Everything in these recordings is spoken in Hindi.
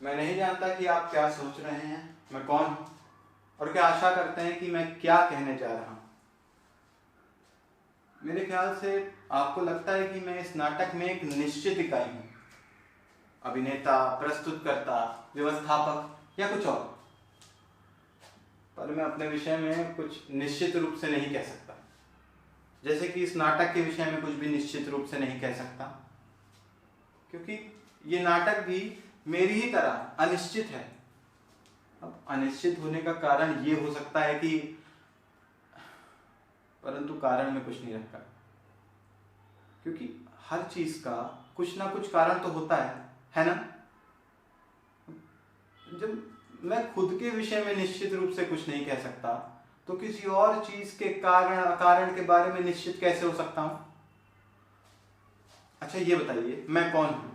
मैं नहीं जानता कि आप क्या सोच रहे हैं, मैं कौन हूं और क्या आशा करते हैं कि मैं क्या कहने जा रहा हूं। मेरे ख्याल से आपको लगता है कि मैं इस नाटक में एक निश्चित इकाई हूं, अभिनेता, प्रस्तुतकर्ता, व्यवस्थापक या कुछ और। पर मैं अपने विषय में कुछ निश्चित रूप से नहीं कह सकता, जैसे कि इस नाटक के विषय में कुछ भी निश्चित रूप से नहीं कह सकता, क्योंकि ये नाटक भी मेरी ही तरह अनिश्चित है। अब अनिश्चित होने का कारण ये हो सकता है कि, परंतु कारण में कुछ नहीं रखा, क्योंकि हर चीज का कुछ ना कुछ कारण तो होता है ना। जब मैं खुद के विषय में निश्चित रूप से कुछ नहीं कह सकता, तो किसी और चीज के कारण के बारे में निश्चित कैसे हो सकता हूं। अच्छा ये बताइए, मैं कौन हूं?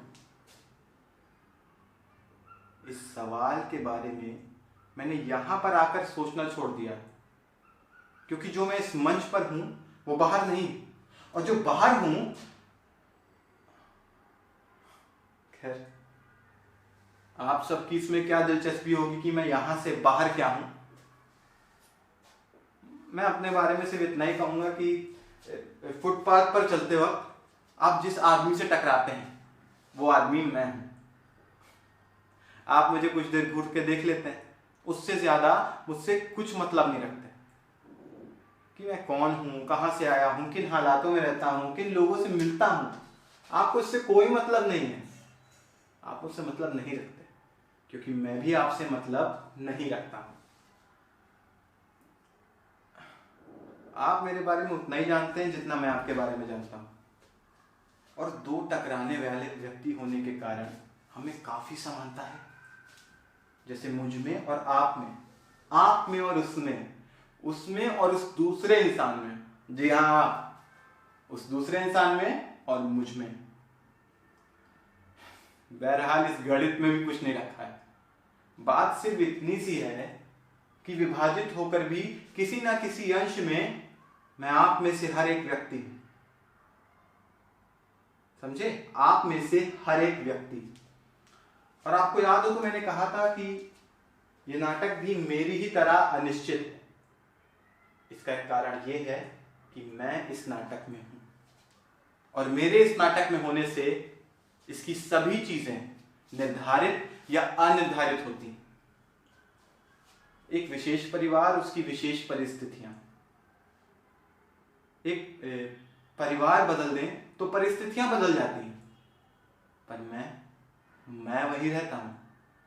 इस सवाल के बारे में मैंने यहां पर आकर सोचना छोड़ दिया, क्योंकि जो मैं इस मंच पर हूं वो बाहर नहीं, और जो बाहर हूं, खैर आप सबकी इसमें क्या दिलचस्पी होगी कि मैं यहां से बाहर क्या हूं। मैं अपने बारे में सिर्फ इतना ही कहूंगा कि फुटपाथ पर चलते वक्त आप जिस आदमी से टकराते हैं वो आदमी मैं हूं। आप मुझे कुछ देर घूर के देख लेते हैं, उससे ज्यादा मुझसे कुछ मतलब नहीं रखते कि मैं कौन हूं, कहां से आया हूं, किन हालातों में रहता हूं, किन लोगों से मिलता हूं। आपको इससे कोई मतलब नहीं है, आप मुझसे मतलब नहीं रखते, क्योंकि मैं भी आपसे मतलब नहीं रखता हूं। आप मेरे बारे में उतना ही जानते हैं जितना मैं आपके बारे में जानता हूं, और दो टकराने वाले व्यक्ति होने के कारण हमें काफी समानता है, जैसे मुझ में और आप में और उसमें और उस दूसरे इंसान में। जी हाँ, उस दूसरे इंसान में और मुझ में। बहरहाल इस गणित में भी कुछ नहीं रखा है। बात सिर्फ इतनी सी है कि विभाजित होकर भी किसी ना किसी अंश में मैं आप में से हर एक व्यक्ति हूं। समझे? आप में से हर एक व्यक्ति। और आपको याद हो तो मैंने कहा था कि यह नाटक भी मेरी ही तरह अनिश्चित है। इसका एक कारण यह है कि मैं इस नाटक में हूं, और मेरे इस नाटक में होने से इसकी सभी चीजें निर्धारित या अनिर्धारित होती हैं। एक विशेष परिवार, उसकी विशेष परिस्थितियां। एक परिवार बदल दें तो परिस्थितियां बदल जाती हैं, पर मैं वही रहता हूं,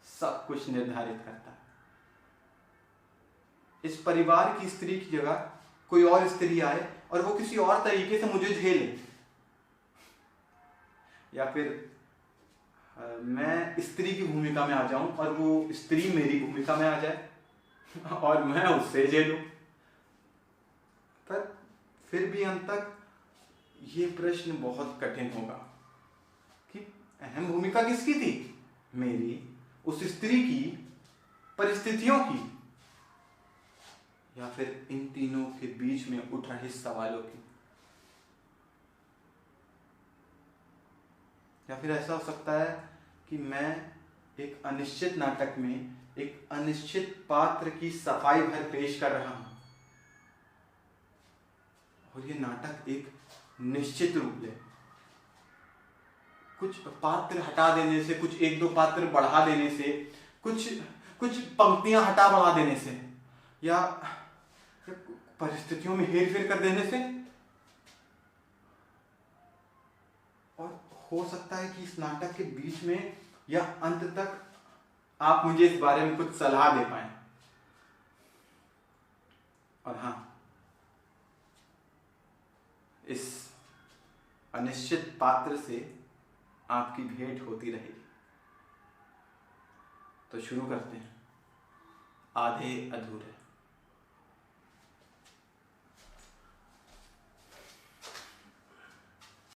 सब कुछ निर्धारित करता है। इस परिवार की स्त्री की जगह कोई और स्त्री आए और वो किसी और तरीके से मुझे झेले, या फिर मैं स्त्री की भूमिका में आ जाऊं और वो स्त्री मेरी भूमिका में आ जाए और मैं उससे झेलूं। पर फिर भी अंत तक ये प्रश्न बहुत कठिन होगा कि अहम भूमिका किसकी थी, मेरी, उस स्त्री की, परिस्थितियों की, या फिर इन तीनों के बीच में उठ रहे सवालों की। या फिर ऐसा हो सकता है कि मैं एक अनिश्चित नाटक में एक अनिश्चित पात्र की सफाई भर पेश कर रहा हूं, और ये नाटक एक निश्चित रूप ले। कुछ पात्र हटा देने से, कुछ एक दो पात्र बढ़ा देने से, कुछ पंक्तियां हटा बढ़ा देने से, या परिस्थितियों में हेरफेर कर देने से, और हो सकता है कि इस नाटक के बीच में या अंत तक आप मुझे इस बारे में कुछ सलाह दे पाए। और हां, इस अनिश्चित पात्र से आपकी भेंट होती रहेगी। तो शुरू करते हैं आधे अधूरे।